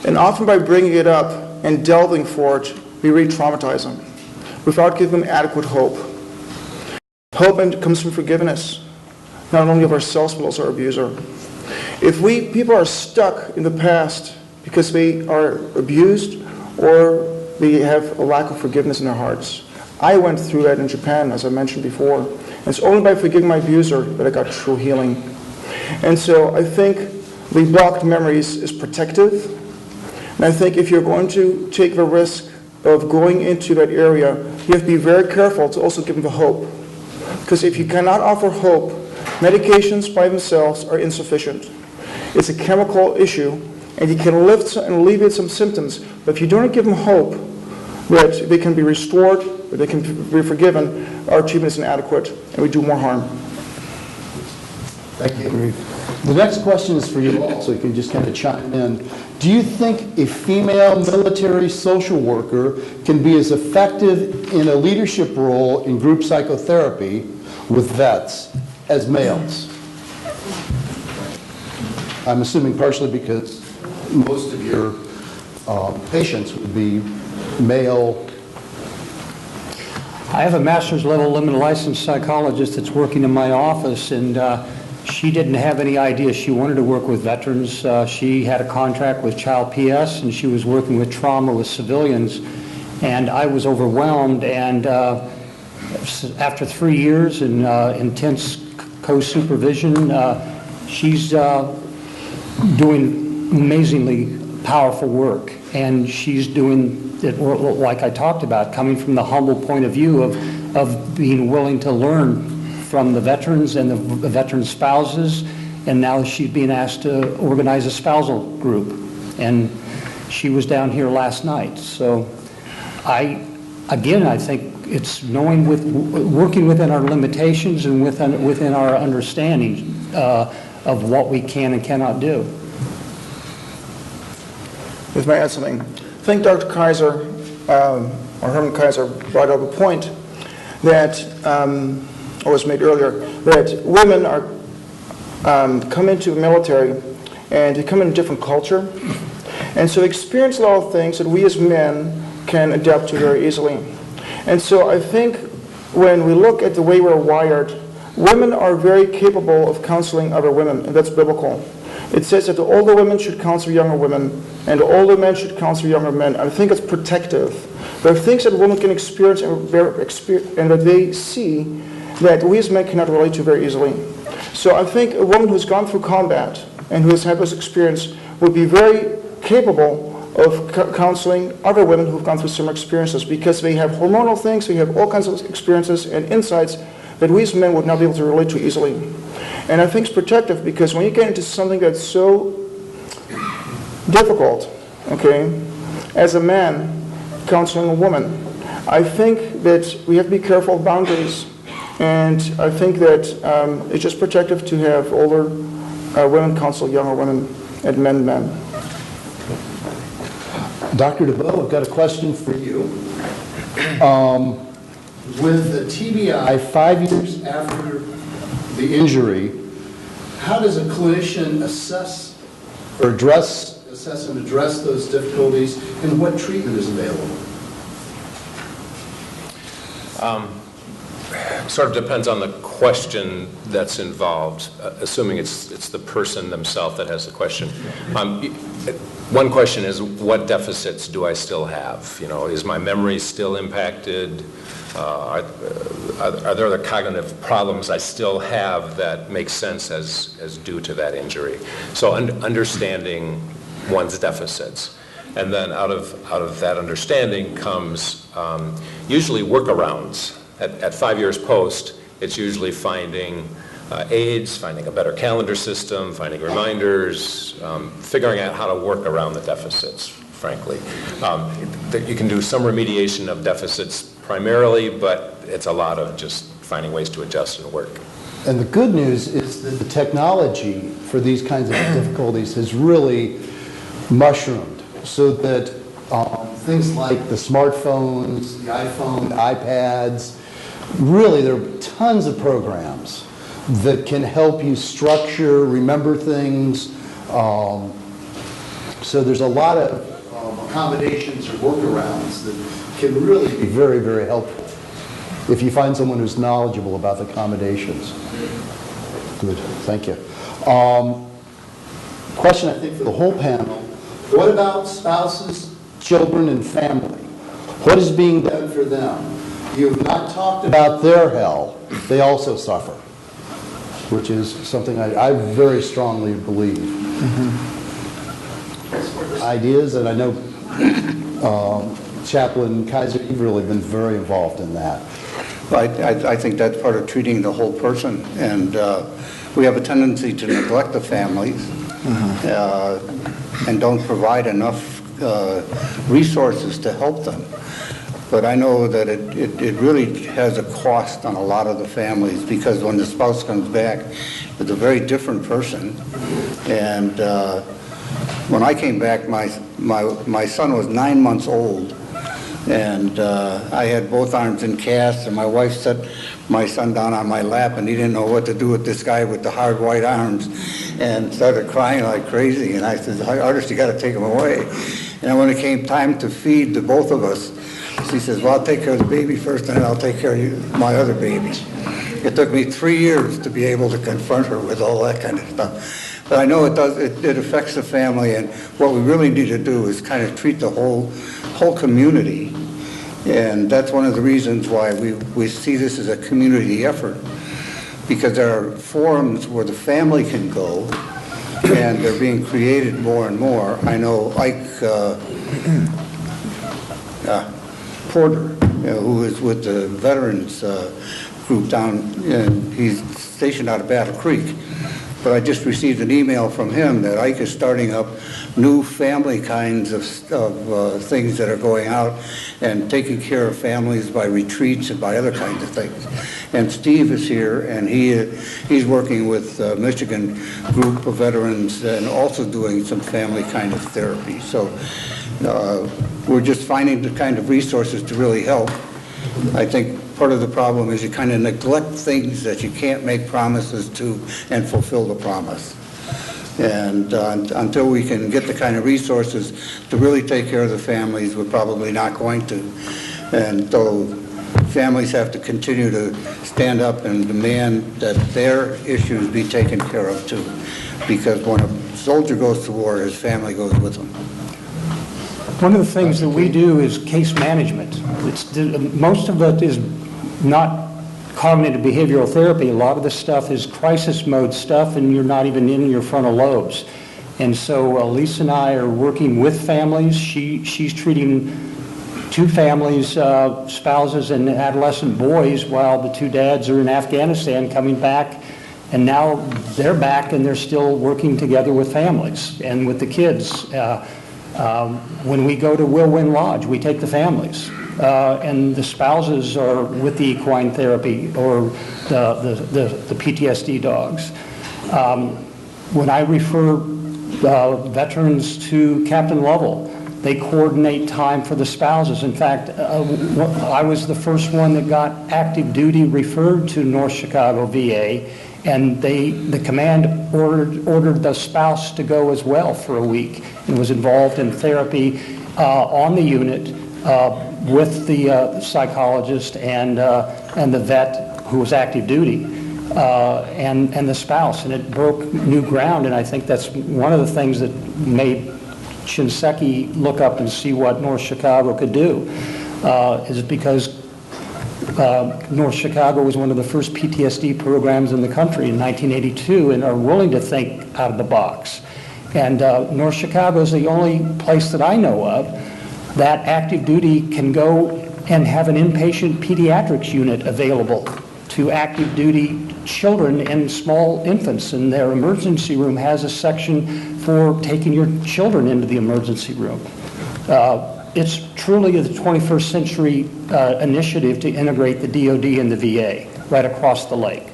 [SPEAKER 2] And often by bringing it up and delving for it, we re-traumatize them without giving them adequate hope. Hope comes from forgiveness, not only of ourselves but also our abuser. If people are stuck in the past because they are abused or they have a lack of forgiveness in their hearts. I went through that in Japan, as I mentioned before. And it's only by forgiving my abuser that I got true healing. And so I think the blocked memories is protective. And I think if you're going to take the risk of going into that area, you have to be very careful to also give them the hope. Because if you cannot offer hope, medications by themselves are insufficient. It's a chemical issue, and you can lift and alleviate some symptoms, but if you don't give them hope that they can be restored, or they can be forgiven, our treatment is inadequate, and we do more harm.
[SPEAKER 1] Thank you. The next question is for you all, so you can just kind of chime in. Do you think a female military social worker can be as effective in a leadership role in group psychotherapy with vets as males? I'm assuming partially because most of your patients would be male.
[SPEAKER 3] I have a master's level limited licensed psychologist that's working in my office, and she didn't have any idea she wanted to work with veterans. She had a contract with Child PS, and she was working with trauma with civilians, and I was overwhelmed. And after 3 years in intense co-supervision, she's doing amazingly powerful work, and she's doing it like I talked about, coming from the humble point of view of being willing to learn from the veterans and the veteran spouses, and now she's being asked to organize a spousal group, and she was down here last night. So I think it's knowing working within our limitations and within our understanding of what we can and cannot do.
[SPEAKER 2] If I may add something, I think Dr. Keizer, or Herm Keizer, brought up a point that was made earlier, that women are come into the military and they come in a different culture, and so experience a lot of things that we as men can adapt to very easily. And so I think when we look at the way we're wired, women are very capable of counseling other women, and that's biblical. It says that the older women should counsel younger women, and the older men should counsel younger men. I think it's protective. There are things that women can experience and that they see that we as men cannot relate to very easily. So I think a woman who's gone through combat and who has had this experience would be very capable of counseling other women who've gone through similar experiences, because they have hormonal things, they have all kinds of experiences and insights that we as men would not be able to relate to easily. And I think it's protective, because when you get into something that's so difficult, okay, as a man counseling a woman, I think that we have to be careful of boundaries. And I think that it's just protective to have older women counsel younger women and men.
[SPEAKER 1] Dr. DeBow, I've got a question for you. With the TBI 5 years after the injury, how does a clinician assess and address those difficulties, and what treatment is available?
[SPEAKER 4] Sort of depends on the question that's involved, assuming it's the person themselves that has the question. One question is, what deficits do I still have? You know, is my memory still impacted? Are there other cognitive problems I still have that make sense as due to that injury? So understanding one's deficits. And then out of that understanding comes usually workarounds. At 5 years post, it's usually finding aids, finding a better calendar system, finding reminders, figuring out how to work around the deficits, frankly. You can do some remediation of deficits primarily, but it's a lot of just finding ways to adjust and work.
[SPEAKER 1] And the good news is that the technology for these kinds of difficulties has really mushroomed, so that things like the smartphones, the iPhone, iPads, really there are tons of programs that can help you structure, remember things. So there's a lot of accommodations or workarounds that can really be very, very helpful if you find someone who's knowledgeable about the accommodations. Good, thank you. Question, I think, for the whole panel. What about spouses, children, and family? What is being done for them? You have not talked about their hell. They also suffer, which is something I very strongly believe. Ideas, and I know Chaplain Keizer, you've really been very involved in that.
[SPEAKER 6] I think that's part of treating the whole person, and we have a tendency to neglect the families and don't provide enough resources to help them. But I know that it really has a cost on a lot of the families, because when the spouse comes back, it's a very different person. And when I came back, my son was 9 months old, and I had both arms in casts, and my wife set my son down on my lap, and he didn't know what to do with this guy with the hard white arms, and started crying like crazy. And I said, "Artist, you got to take him away." And when it came time to feed the both of us, she says, "Well, I'll take care of the baby first, and then I'll take care of my other babies." It took me 3 years to be able to confront her with all that kind of stuff. But I know it does. It affects the family, and what we really need to do is kind of treat the whole community. And that's one of the reasons why we see this as a community effort, because there are forums where the family can go, and they're being created more and more. I know Ike Porter, who is with the veterans group down, and he's stationed out of Battle Creek. But I just received an email from him that Ike is starting up new family kinds of things that are going out and taking care of families by retreats and by other kinds of things. And Steve is here, and he's working with Michigan group of veterans and also doing some family kind of therapy. So we're just finding the kind of resources to really help. I think part of the problem is you kind of neglect things that you can't make promises to and fulfill the promise. And until we can get the kind of resources to really take care of the families, we're probably not going to. And so families have to continue to stand up and demand that their issues be taken care of too. Because when a soldier goes to war, his family goes with him.
[SPEAKER 3] One of the things that we do is case management. Most of it is not cognitive behavioral therapy. A lot of the stuff is crisis mode stuff, and you're not even in your frontal lobes. And so Lisa and I are working with families. She's treating 2 families, spouses and adolescent boys, while the 2 dads are in Afghanistan coming back. And now they're back, and they're still working together with families and with the kids. When we go to Will Win Lodge, we take the families, and the spouses are with the equine therapy or the PTSD dogs. When I refer veterans to Captain Lovell, they coordinate time for the spouses. In fact, I was the first one that got active duty referred to North Chicago VA, and the command ordered the spouse to go as well for a week, and was involved in therapy on the unit with the psychologist and the vet who was active duty, and the spouse, and it broke new ground. And I think that's one of the things that made Shinseki look up and see what North Chicago could do, is because North Chicago was one of the first PTSD programs in the country in 1982, and are willing to think out of the box. And North Chicago is the only place that I know of that active duty can go and have an inpatient pediatrics unit available to active duty children and small infants. And their emergency room has a section for taking your children into the emergency room. It's truly the 21st century initiative to integrate the DoD and the VA right across the lake.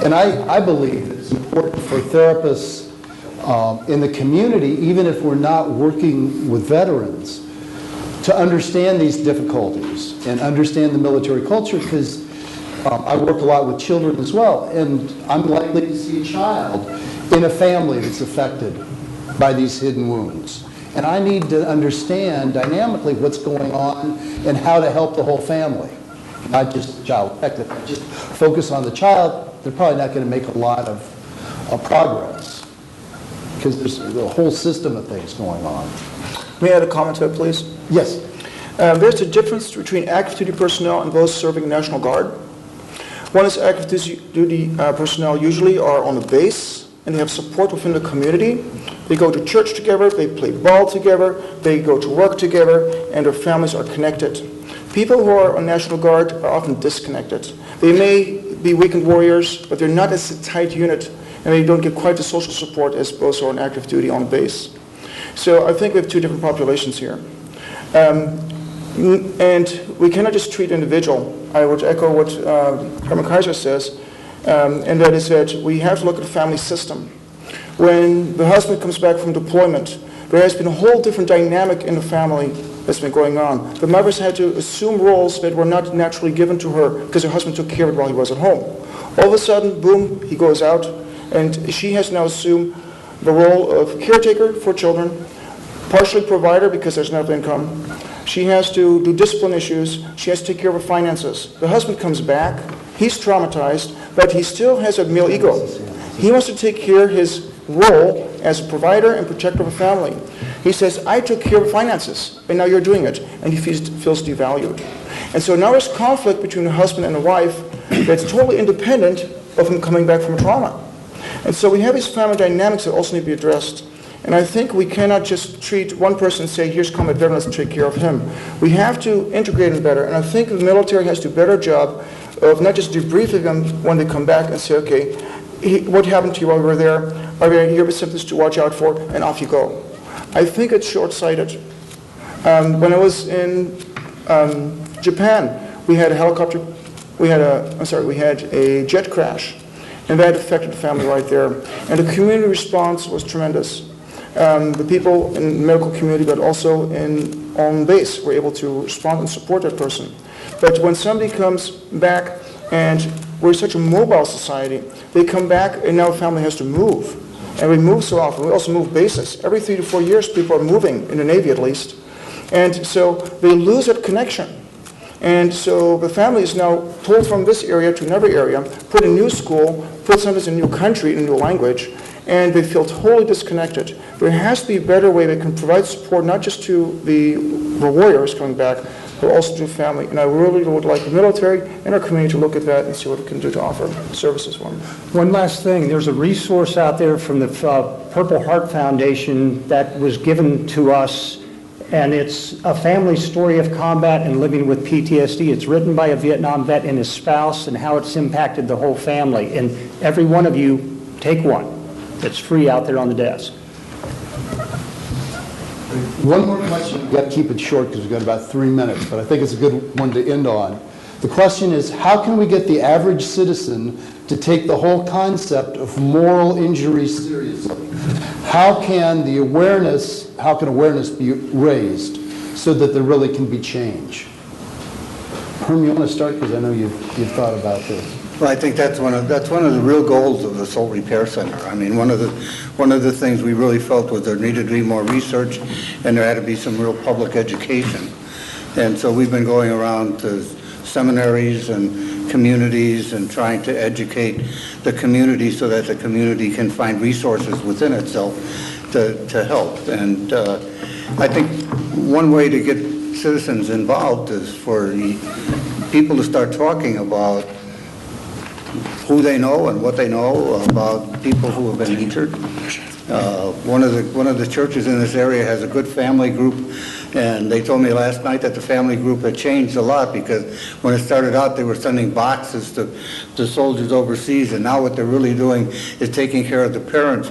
[SPEAKER 1] And I believe it's important for therapists in the community, even if we're not working with veterans, to understand these difficulties and understand the military culture, because I work a lot with children as well, and I'm likely to see a child in a family that's affected by these hidden wounds. And I need to understand dynamically what's going on and how to help the whole family, not just child affected. If I just focus on the child, they're probably not going to make a lot of progress, because there's a whole system of things going on.
[SPEAKER 2] May I add a comment to it, please?
[SPEAKER 1] Yes.
[SPEAKER 2] There's a difference between active duty personnel and those serving National Guard. One is active duty personnel usually are on the base, and they have support within the community. They go to church together, they play ball together, they go to work together, and their families are connected. People who are on National Guard are often disconnected. They may be weekend warriors, but they're not as a tight unit, and they don't get quite the social support as those who are on active duty on base. So I think we have two different populations here. And we cannot just treat individual. I would echo what Herm Keizer says, and that is that we have to look at the family system. When the husband comes back from deployment, there has been a whole different dynamic in the family that's been going on. The mothers had to assume roles that were not naturally given to her because her husband took care of it while he was at home. All of a sudden, boom, he goes out, and she has now assumed the role of caretaker for children, partially provider because there's enough income. She has to do discipline issues. She has to take care of her finances. The husband comes back. He's traumatized, but he still has a male ego. He wants to take care of his role as a provider and protector of a family. He says, I took care of finances, and now you're doing it. And he feels devalued. And so now there's conflict between the husband and the wife that's totally independent of him coming back from a trauma. And so we have these family dynamics that also need to be addressed. And I think we cannot just treat one person and say, here's combat veteran, let's take care of him. We have to integrate him better. And I think the military has to do a better job of not just debriefing them when they come back and say, okay, what happened to you while you were there? Are there any symptoms to watch out for? And off you go. I think it's short-sighted. When I was in Japan, we had a jet crash, and that affected the family right there. And the community response was tremendous. The people in the medical community, but also on base, were able to respond and support that person. But when somebody comes back, and we're such a mobile society, they come back and now the family has to move. And we move so often. We also move bases. Every 3 to 4 years, people are moving, in the Navy at least. And so they lose that connection. And so the family is now pulled from this area to another area, put in a new school, put sometimes in a new country, in a new language, and they feel totally disconnected. There has to be a better way that can provide support not just to the warriors coming back, but also to family. And I really would like the military and our community to look at that and see what we can do to offer services for them.
[SPEAKER 3] One last thing, there's a resource out there from the Purple Heart Foundation that was given to us, and it's a family story of combat and living with PTSD. It's written by a Vietnam vet and his spouse and how it's impacted the whole family. And every one of you, take one. It's free out there on the desk.
[SPEAKER 1] One more question. We've got to keep it short because we've got about 3 minutes, but I think it's a good one to end on. The question is, how can we get the average citizen to take the whole concept of moral injury seriously? How can awareness be raised so that there really can be change? Herm, you want to start because I know you've thought about this.
[SPEAKER 6] Well, I think that's one of the real goals of the Soul Repair Center. I mean, one of the things we really felt was there needed to be more research, and there had to be some real public education. And so we've been going around to seminaries and communities and trying to educate the community so that the community can find resources within itself to help. And I think one way to get citizens involved is for people to start talking about who they know and what they know about people who have been injured. One of the churches in this area has a good family group, And they told me last night that the family group had changed a lot, because when it started out, they were sending boxes to soldiers overseas, and now what they're really doing is taking care of the parents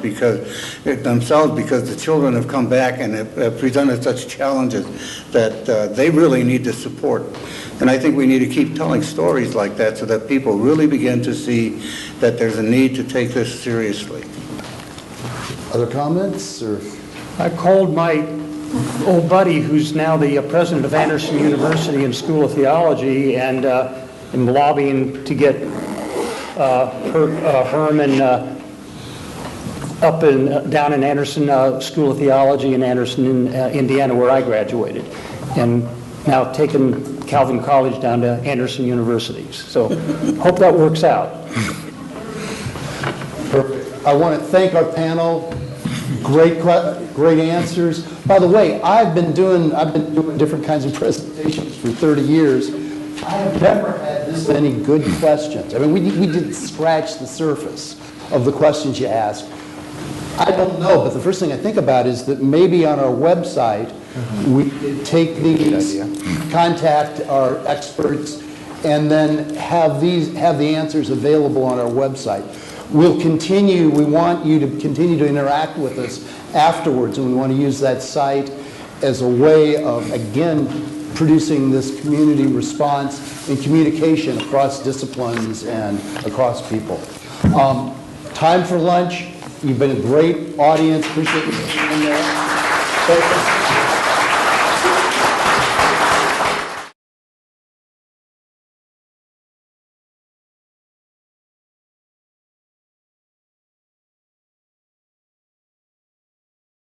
[SPEAKER 6] themselves, because the children have come back and have presented such challenges that they really need the support. And I think we need to keep telling stories like that so that people really begin to see that there's a need to take this seriously.
[SPEAKER 1] Other comments, or?
[SPEAKER 3] I called my old buddy, who's now the president of Anderson University and School of Theology, and am lobbying to get Herm down in Anderson School of Theology in Anderson, Indiana, where I graduated, and now taking Calvin College down to Anderson University. So hope that works out.
[SPEAKER 1] Perfect. I want to thank our panel. Great answers. By the way, I've been doing different kinds of presentations for 30 years. I have never had this many good questions. I mean, we didn't scratch the surface of the questions you asked. I don't know, but the first thing I think about is that maybe on our website, we could take these, contact our experts, and then have the answers available on our website. We want you to continue to interact with us afterwards, and we want to use that site as a way of, again, producing this community response and communication across disciplines and across people. Time for lunch. You've been a great audience. Appreciate you being there.